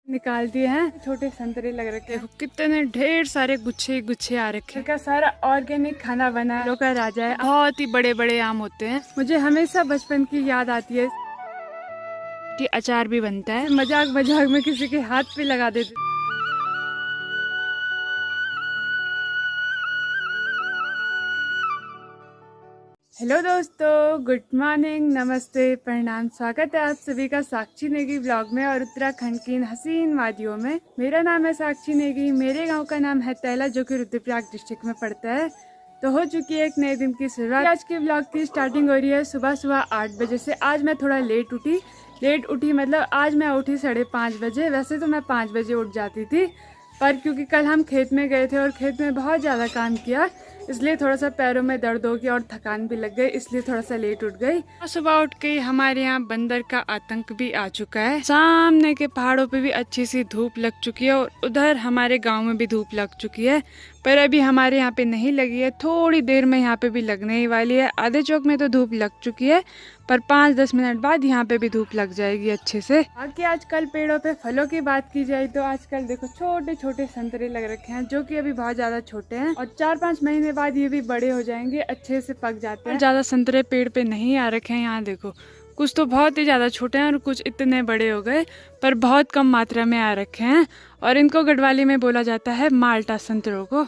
निकाल दिए हैं। छोटे संतरे लग रखे हैं, कितने ढेर सारे गुच्छे गुच्छे आ रखे हैं। का सारा ऑर्गेनिक खाना बना है, का राजा है। बहुत ही बड़े बड़े आम होते हैं। मुझे हमेशा बचपन की याद आती है कि अचार भी बनता है, मजाक मजाक में किसी के हाथ पे लगा देते। हेलो दोस्तों, गुड मॉर्निंग, नमस्ते, प्रणाम। स्वागत है आप सभी का साक्षी नेगी ब्लॉग में और उत्तराखंड की इन हसीन वादियों में। मेरा नाम है साक्षी नेगी। मेरे गांव का नाम है तैला, जो कि रुद्रप्रयाग डिस्ट्रिक्ट में पड़ता है। तो हो चुकी है एक नए दिन की शुरुआत। आज के ब्लॉग की स्टार्टिंग हो रही है सुबह सुबह 8 बजे से। आज मैं थोड़ा लेट उठी मतलब आज मैं उठी 5:30 बजे। वैसे तो मैं 5 बजे उठ जाती थी, पर क्योंकि कल हम खेत में गए थे और खेत में बहुत ज़्यादा काम किया, इसलिए थोड़ा सा पैरों में दर्द हो गया और थकान भी लग गई, इसलिए थोड़ा सा लेट उठ गई। सुबह उठ के हमारे यहाँ बंदर का आतंक भी आ चुका है। सामने के पहाड़ों पे भी अच्छी सी धूप लग चुकी है और उधर हमारे गांव में भी धूप लग चुकी है, पर अभी हमारे यहाँ पे नहीं लगी है। थोड़ी देर में यहाँ पे भी लगने ही वाली है। आधे चौक में तो धूप लग चुकी है, पर 5-10 मिनट बाद यहाँ पे भी धूप लग जाएगी अच्छे से। बाकी आजकल पेड़ों पे फलों की बात की जाए तो आजकल देखो छोटे छोटे संतरे लग रखे हैं, जो कि अभी बहुत ज्यादा छोटे हैं और 4-5 महीने बाद ये भी बड़े हो जाएंगे, अच्छे से पक जाते हैं। ज्यादा संतरे पेड़ पे नहीं आ रखे हैं। यहाँ देखो कुछ तो बहुत ही ज्यादा छोटे हैं और कुछ इतने बड़े हो गए, पर बहुत कम मात्रा में आ रखे हैं। और इनको गढ़वाली में बोला जाता है माल्टा संतरों को।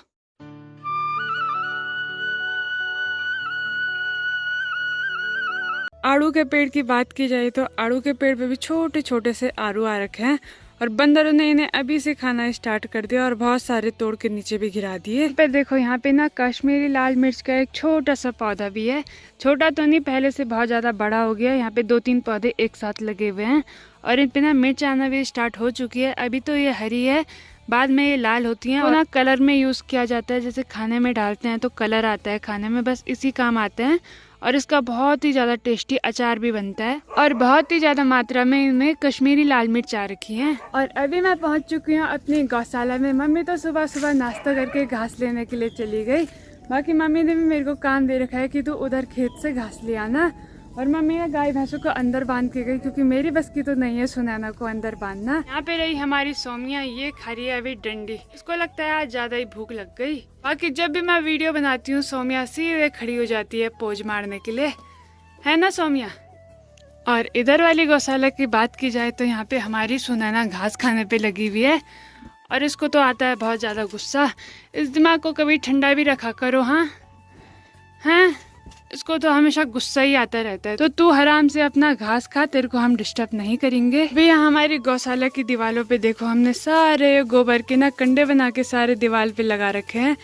आड़ू के पेड़ की बात की जाए तो आड़ू के पेड़ पे भी छोटे छोटे से आड़ू आ रखे हैं और बंदरों ने इन्हें अभी से खाना स्टार्ट कर दिया और बहुत सारे तोड़ के नीचे भी गिरा दिए। पे देखो यहाँ पे ना कश्मीरी लाल मिर्च का एक छोटा सा पौधा भी है। छोटा तो नहीं, पहले से बहुत ज्यादा बड़ा हो गया। यहाँ पे 2-3 पौधे एक साथ लगे हुए हैं और इन पे ना मिर्च आना भी स्टार्ट हो चुकी है। अभी तो ये हरी है, बाद में ये लाल होती हैं और ना कलर में यूज किया जाता है। जैसे खाने में डालते हैं तो कलर आता है खाने में, बस इसी काम आते हैं। और इसका बहुत ही ज्यादा टेस्टी अचार भी बनता है और बहुत ही ज्यादा मात्रा में इनमें कश्मीरी लाल मिर्च आ रखी है। और अभी मैं पहुंच चुकी हूँ अपनी गौशाला में। मम्मी तो सुबह सुबह नाश्ता करके घास लेने के लिए चली गई। बाकी मम्मी ने भी मेरे को काम दे रखा है कि तू उधर खेत से घास ले आना। और मम्मी ने गाय भैंसों को अंदर बांध के गई, क्योंकि मेरी बस की तो नहीं है सुनैना को अंदर बांधना। यहाँ पे रही हमारी सोमिया, ये खा रही है अभी डंडी। इसको लगता है आज ज्यादा ही भूख लग गई। बाकी जब भी मैं वीडियो बनाती हूँ सोमिया सीधे खड़ी हो जाती है पोज मारने के लिए, है ना सोमिया। और इधर वाली गौशाला की बात की जाए तो यहाँ पे हमारी सुनैना घास खाने पे लगी हुई है और इसको तो आता है बहुत ज्यादा गुस्सा। इस दिमाग को कभी ठंडा भी रखा करो। हाँ हैं, इसको तो हमेशा गुस्सा ही आता रहता है। तो तू आराम से अपना घास खा, तेरे को हम डिस्टर्ब नहीं करेंगे। भी यहाँ हमारी गौशाला की दीवारों पे देखो, हमने सारे गोबर के ना कंडे बना के सारे दीवार पे लगा रखे हैं।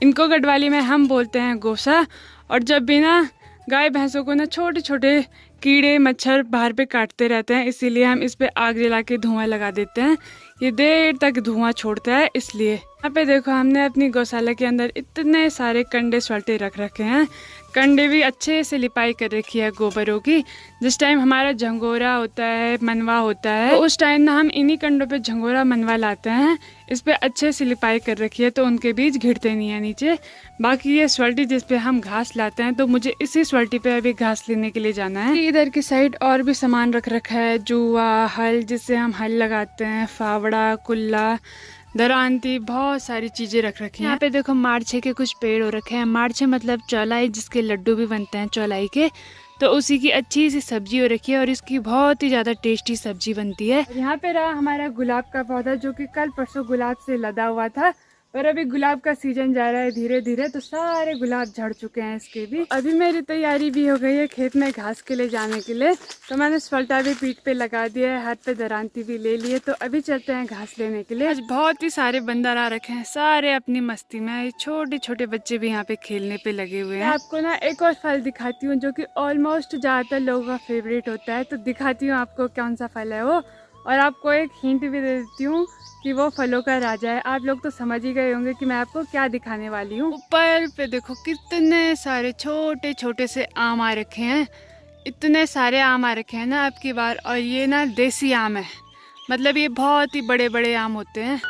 इनको गढ़वाली में हम बोलते हैं गोसा। और जब भी ना गाय भैंसों को ना छोटे छोटे कीड़े मच्छर बाहर पे काटते रहते हैं, इसीलिए हम इस पे आग जला के धुआं लगा देते हैं। ये देर तक धुआं छोड़ता है, इसलिए। यहाँ पे देखो हमने अपनी गौशाला के अंदर इतने सारे कंडे स्वल्टे रख रखे हैं। कंडे भी अच्छे से लिपाई कर रखी है गोबरों की। जिस टाइम हमारा झंगोरा होता है, मनवा होता है, तो उस टाइम ना हम इन्हीं कंडों पे झंगोरा मनवा लाते हैं। इस पे अच्छे से लिपाई कर रखी है तो उनके बीच घिरते नहीं है नीचे। बाकी ये स्वल्टी जिस पे हम घास लाते हैं, तो मुझे इसी स्वल्टी पे अभी घास लेने के लिए जाना है। इधर की साइड और भी सामान रख रखा है, जुआ, हल जिससे हम हल लगाते हैं, फावड़ा, कुल्ला, दरांती, बहुत सारी चीजें रख रखी हैं। यहाँ पे देखो मारछे के कुछ पेड़ हो रखे हैं। मारछे मतलब चौलाई, जिसके लड्डू भी बनते हैं चौलाई के, तो उसी की अच्छी सी सब्जी हो रखी है और इसकी बहुत ही ज्यादा टेस्टी सब्जी बनती है। यहाँ पे रहा हमारा गुलाब का पौधा, जो कि कल परसों गुलाब से लदा हुआ था, पर अभी गुलाब का सीजन जा रहा है धीरे धीरे, तो सारे गुलाब झड़ चुके हैं इसके भी। अभी मेरी तैयारी भी हो गई है खेत में घास के लिए जाने के लिए, तो मैंने स्वल्टा भी पीठ पे लगा दिया है, हाथ पे दरांती भी ले लिए, तो अभी चलते हैं घास लेने के लिए। आज बहुत ही सारे बंदर आ रखे हैं, सारे अपनी मस्ती में। छोटे छोटे बच्चे भी यहाँ पे खेलने पे लगे हुए हैं। आपको ना एक और फल दिखाती हूँ, जो कि ऑलमोस्ट ज्यादातर लोगों का फेवरेट होता है, तो दिखाती हूँ आपको कौन सा फल है वो। और आपको एक हिंट भी दे देती हूँ कि वो फलों का राजा है। आप लोग तो समझ ही गए होंगे कि मैं आपको क्या दिखाने वाली हूँ। ऊपर पे देखो कितने सारे छोटे छोटे से आम आ रखे हैं। इतने सारे आम आ रखे हैं ना अब की बार, और ये ना देसी आम है, मतलब ये बहुत ही बड़े बड़े आम होते हैं।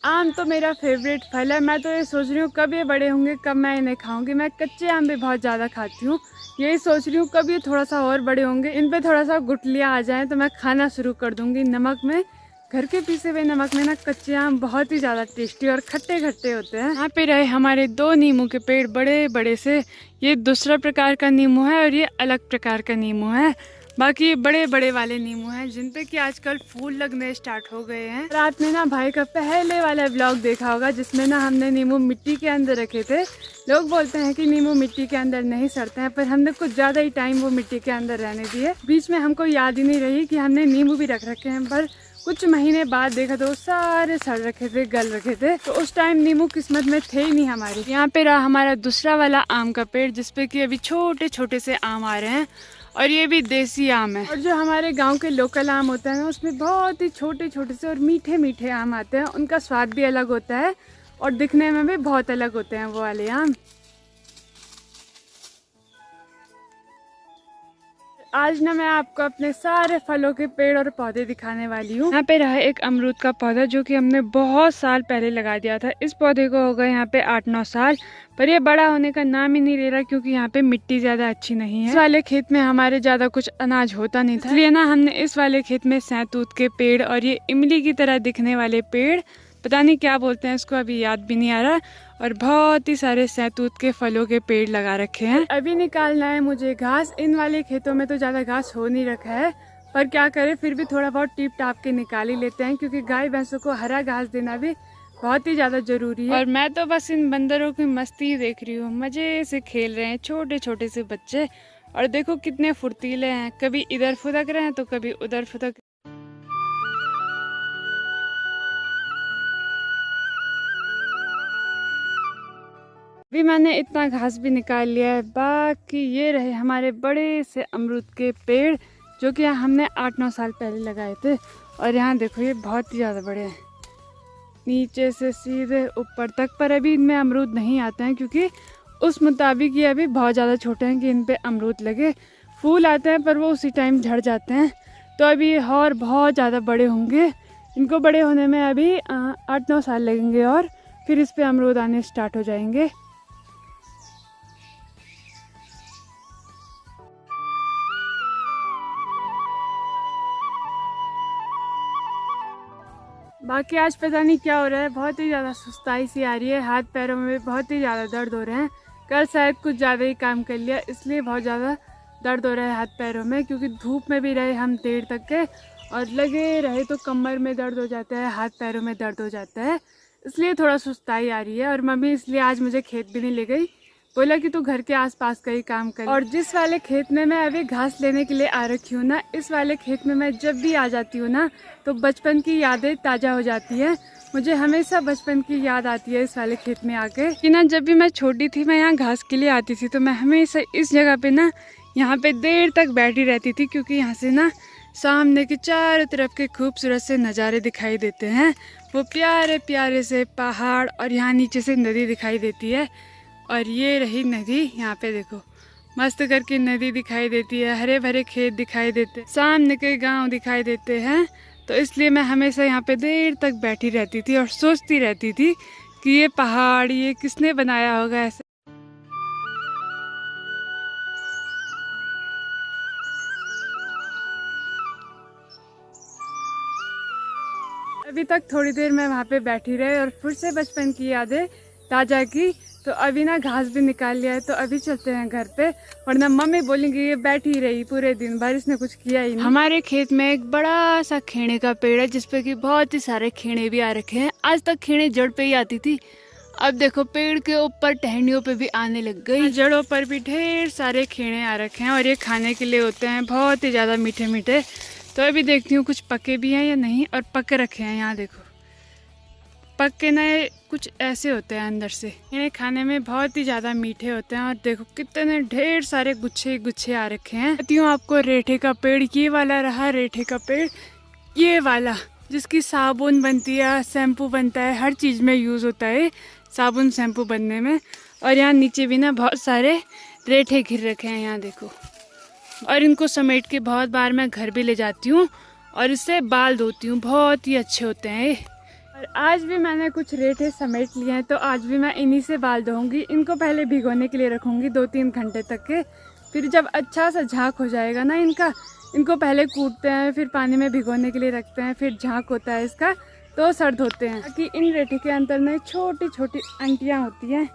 आम तो मेरा फेवरेट फल है। मैं तो ये सोच रही हूँ कब ये बड़े होंगे, कब मैं इन्हें खाऊंगी। मैं कच्चे आम भी बहुत ज़्यादा खाती हूँ। यही सोच रही हूँ कब ये थोड़ा सा और बड़े होंगे, इन पे थोड़ा सा गुठलियाँ आ जाएं तो मैं खाना शुरू कर दूँगी नमक में। घर के पीसे हुए नमक में ना कच्चे आम बहुत ही ज़्यादा टेस्टी और खट्टे खट्टे होते हैं। यहाँ पे रहे हमारे 2 नींबू के पेड़ बड़े बड़े से। ये दूसरा प्रकार का नींबू है और ये अलग प्रकार का नींबू है। बाकी ये बड़े बड़े वाले नींबू हैं जिन पे कि आजकल फूल लगने स्टार्ट हो गए हैं। रात में ना भाई का पहले वाला ब्लॉग देखा होगा जिसमें ना हमने नींबू मिट्टी के अंदर रखे थे। लोग बोलते हैं कि नींबू मिट्टी के अंदर नहीं सड़ते हैं, पर हमने कुछ ज़्यादा ही टाइम वो मिट्टी के अंदर रहने दिए। बीच में हमको याद ही नहीं रही कि हमने नींबू भी रख रखे हैं, पर कुछ महीने बाद देखा तो सारे सड़ रखे थे, गल रखे थे। तो उस टाइम नींबू किस्मत में थे ही नहीं हमारी। यहाँ पे रहा हमारा दूसरा वाला आम का पेड़ जिसपे कि अभी छोटे छोटे से आम आ रहे हैं और ये भी देसी आम है। और जो हमारे गांव के लोकल आम होते हैं ना उसमें बहुत ही छोटे छोटे से और मीठे मीठे आम आते हैं। उनका स्वाद भी अलग होता है और दिखने में भी बहुत अलग होते हैं वो वाले आम। आज ना मैं आपको अपने सारे फलों के पेड़ और पौधे दिखाने वाली हूँ। यहाँ पे रहा एक अमरूद का पौधा जो कि हमने बहुत साल पहले लगा दिया था। इस पौधे को हो गए यहाँ पे 8-9 साल, पर ये बड़ा होने का नाम ही नहीं ले रहा क्योंकि यहाँ पे मिट्टी ज्यादा अच्छी नहीं है। इस वाले खेत में हमारे ज्यादा कुछ अनाज होता नहीं था, इसलिए ना हमने इस वाले खेत में सैतूत के पेड़ और ये इमली की तरह दिखने वाले पेड़, पता नहीं क्या बोलते हैं इसको, अभी याद भी नहीं आ रहा, और बहुत ही सारे सैतूत के फलों के पेड़ लगा रखे हैं। अभी निकालना है मुझे घास। इन वाले खेतों में तो ज़्यादा घास हो नहीं रखा है, पर क्या करें फिर भी थोड़ा बहुत टिप टाप के निकाल ही लेते हैं क्योंकि गाय भैंसों को हरा घास देना भी बहुत ही ज़्यादा ज़रूरी है। और मैं तो बस इन बंदरों की मस्ती देख रही हूँ, मज़े से खेल रहे हैं छोटे छोटे से बच्चे। और देखो कितने फुर्तीले हैं, कभी इधर फुदक रहे हैं तो कभी उधर फुदक। अभी मैंने इतना घास भी निकाल लिया है। बाकी ये रहे हमारे बड़े से अमरूद के पेड़ जो कि हमने 8-9 साल पहले लगाए थे। और यहाँ देखो ये बहुत ही ज़्यादा बड़े हैं, नीचे से सीधे ऊपर तक। पर अभी इनमें अमरूद नहीं आते हैं क्योंकि उस मुताबिक ये अभी बहुत ज़्यादा छोटे हैं कि इन पे अमरूद लगे। फूल आते हैं पर वो उसी टाइम झड़ जाते हैं। तो अभी ये और बहुत ज़्यादा बड़े होंगे। इनको बड़े होने में अभी 8-9 साल लगेंगे और फिर इस पे अमरूद आने स्टार्ट हो जाएंगे। बाकी आज पता नहीं क्या हो रहा है, बहुत ही ज़्यादा सुस्ताई सी आ रही है, हाथ पैरों में बहुत ही ज़्यादा दर्द हो रहे हैं। कल शायद कुछ ज़्यादा ही काम कर लिया इसलिए बहुत ज़्यादा दर्द हो रहा है हाथ पैरों में, क्योंकि धूप में भी रहे हम देर तक के और लगे रहे तो कमर में दर्द हो जाता है, हाथ पैरों में दर्द हो जाता है, इसलिए थोड़ा सुस्ताई आ रही है। और मम्मी इसलिए आज मुझे खेत भी नहीं ले गई, बोला कि तू घर के आसपास का ही काम कर। और जिस वाले खेत में मैं अभी घास लेने के लिए आ रखी हूँ ना, इस वाले खेत में मैं जब भी आ जाती हूँ ना तो बचपन की यादें ताज़ा हो जाती है। मुझे हमेशा बचपन की याद आती है इस वाले खेत में आके कि ना जब भी मैं छोटी थी मैं यहाँ घास के लिए आती थी तो मैं हमेशा इस जगह पे ना यहाँ पे देर तक बैठी रहती थी, क्योंकि यहाँ से ना सामने के चारों तरफ के खूबसूरत से नज़ारे दिखाई देते हैं, वो प्यारे प्यारे से पहाड़, और यहाँ नीचे से नदी दिखाई देती है। और ये रही नदी, यहाँ पे देखो मस्त करके नदी दिखाई देती है, हरे भरे खेत दिखाई देते, सामने के गांव दिखाई देते हैं। तो इसलिए मैं हमेशा यहाँ पे देर तक बैठी रहती थी और सोचती रहती थी कि ये पहाड़ ये किसने बनाया होगा ऐसे। अभी तक थोड़ी देर मैं वहाँ पे बैठी रही और फिर से बचपन की यादें ताज़ा की। तो अभी ना घास भी निकाल लिया है तो अभी चलते हैं घर पे, वरना मम्मी बोलेंगी ये बैठी रही पूरे दिन भर, इसने कुछ किया ही नहीं। हमारे खेत में एक बड़ा सा खेणे का पेड़ है जिसपे कि बहुत ही सारे खेणे भी आ रखे हैं। आज तक खेणे जड़ पे ही आती थी, अब देखो पेड़ के ऊपर टहनियों पे भी आने लग गई, जड़ों पर भी ढेर सारे खेणे आ रखे हैं और ये खाने के लिए होते हैं बहुत ही ज़्यादा मीठे मीठे। तो अभी देखती हूँ कुछ पके भी हैं या नहीं, और पक रखे हैं। यहाँ देखो पक के नए कुछ ऐसे होते हैं अंदर से, इन्हें खाने में बहुत ही ज़्यादा मीठे होते हैं। और देखो कितने ढेर सारे गुच्छे गुच्छे आ रखे हैं। बताती हूँ आपको रेठे का पेड़, ये वाला रहा रेठे का पेड़, ये वाला जिसकी साबुन बनती है, शैम्पू बनता है, हर चीज़ में यूज़ होता है साबुन शैम्पू बनने में। और यहाँ नीचे भी ना बहुत सारे रेठे घिर रखे हैं, यहाँ देखो। और इनको समेट के बहुत बार मैं घर भी ले जाती हूँ और इससे बाल धोती हूँ, बहुत ही अच्छे होते हैं और आज भी मैंने कुछ रेठे समेट लिए हैं, तो आज भी मैं इन्हीं से बाल धोऊंगी। इनको पहले भिगोने के लिए रखूंगी 2-3 घंटे तक के। फिर जब अच्छा सा झाग हो जाएगा ना इनको पहले कूटते हैं, फिर पानी में भिगोने के लिए रखते हैं, फिर झाग होता है इसका तो सर्द होते हैं। ताकि इन रेठे के अंदर में छोटी छोटी अंटियाँ होती हैं,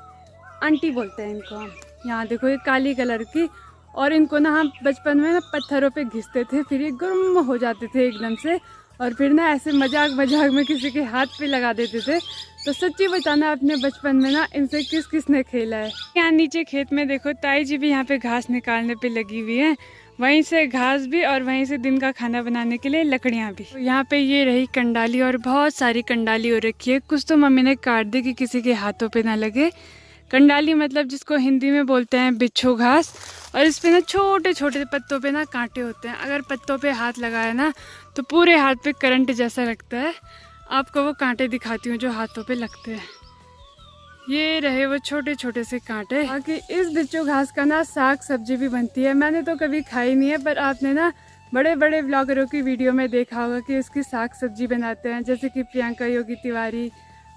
आंटी बोलते हैं इनको हम। यहाँ देखो ये काली कलर की, और इनको ना हम बचपन में ना पत्थरों पे घिसते थे, फिर ये गर्म हो जाते थे एकदम से, और फिर ना ऐसे मजाक मजाक में किसी के हाथ पे लगा देते थे। तो सच्ची बताना अपने बचपन में ना इनसे किस किस ने खेला है। यहाँ नीचे खेत में देखो ताई जी भी यहाँ पे घास निकालने पे लगी हुई है, वहीं से घास भी और वहीं से दिन का खाना बनाने के लिए लकड़ियाँ भी। तो यहाँ पे ये रही कंडाली, और बहुत सारी कंडाली हो रखी है। कुछ तो मम्मी ने काट दी कि किसी के हाथों पे ना लगे। कंडाली मतलब जिसको हिंदी में बोलते हैं बिच्छू घास, और इस पे ना छोटे छोटे पत्तों पे ना कांटे होते हैं। अगर पत्तों पे हाथ लगाया ना तो पूरे हाथ पे करंट जैसा लगता है। आपको वो कांटे दिखाती हूँ जो हाथों पे लगते हैं। ये रहे वो छोटे छोटे से कांटे। बाकी इस बिच्छू घास का ना साग सब्जी भी बनती है। मैंने तो कभी खाई नहीं है, पर आपने ना बड़े बड़े ब्लॉगरों की वीडियो में देखा होगा कि इसकी साग सब्जी बनाते हैं, जैसे कि प्रियंका योगी तिवारी,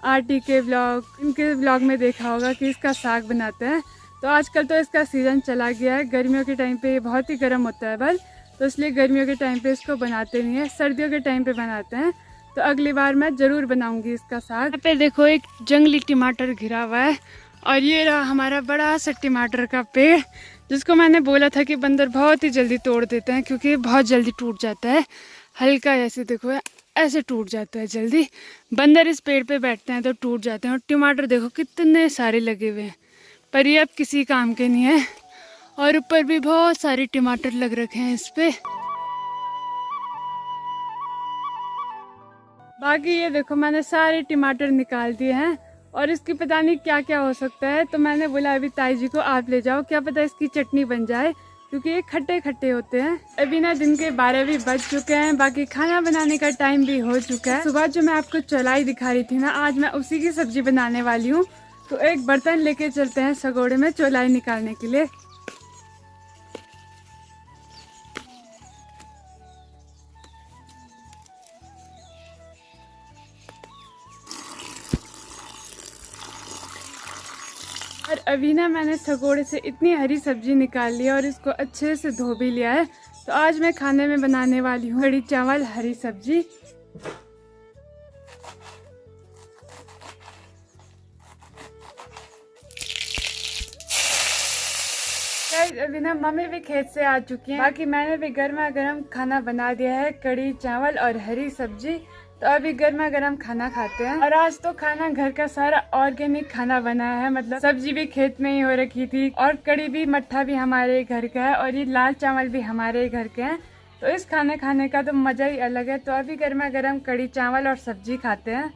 आरटी के ब्लॉग, इनके ब्लॉग में देखा होगा कि इसका साग बनाते हैं। तो आजकल तो इसका सीज़न चला गया है, गर्मियों के टाइम पे बहुत ही गर्म होता है बल, तो इसलिए गर्मियों के टाइम पे इसको बनाते नहीं है, सर्दियों के टाइम पे बनाते हैं। तो अगली बार मैं ज़रूर बनाऊंगी इसका साग। यहाँ पे देखो एक जंगली टमाटर घिरा हुआ है, और ये रहा हमारा बड़ा सा टमाटर का पेड़, जिसको मैंने बोला था कि बंदर बहुत ही जल्दी तोड़ देते हैं, क्योंकि बहुत जल्दी टूट जाता है। हल्का ऐसे देखो ऐसे टूट जाता है जल्दी। बंदर इस पेड़ पे बैठते हैं तो टूट जाते हैं। और टमाटर देखो कितने सारे लगे हुए हैं, पर ये अब किसी काम के नहीं है। और ऊपर भी बहुत सारे टमाटर लग रखे हैं इस पे। बाकी ये देखो मैंने सारे टमाटर निकाल दिए हैं, और इसकी पता नहीं क्या क्या हो सकता है। तो मैंने बोला अभी ताई जी को आप ले जाओ, क्या पता इसकी चटनी बन जाए, क्योंकि ये खट्टे खट्टे होते हैं। अभी ना दिन के 12 भी बज चुके हैं, बाकी खाना बनाने का टाइम भी हो चुका है। सुबह जो मैं आपको चौलाई दिखा रही थी ना, आज मैं उसी की सब्जी बनाने वाली हूँ। तो एक बर्तन लेके चलते हैं सगोड़े में चौलाई निकालने के लिए। और अभी ना मैंने सगोड़े से इतनी हरी सब्जी निकाल ली है, और इसको अच्छे से धो भी लिया है। तो आज मैं खाने में बनाने वाली हूँ कड़ी चावल हरी सब्जी। अभी ना मम्मी भी खेत से आ चुकी हैं, बाकी मैंने भी गर्मा गर्म खाना बना दिया है, कड़ी चावल और हरी सब्जी। तो अभी गर्मा गर्म खाना खाते हैं। और आज तो खाना घर का सारा ऑर्गेनिक खाना बना है, मतलब सब्जी भी खेत में ही हो रखी थी, और कड़ी भी मट्ठा भी हमारे घर का है, और ये लाल चावल भी हमारे घर के हैं। तो इस खाने खाने का तो मजा ही अलग है। तो अभी गर्मा गर्म कड़ी चावल और सब्जी खाते हैं।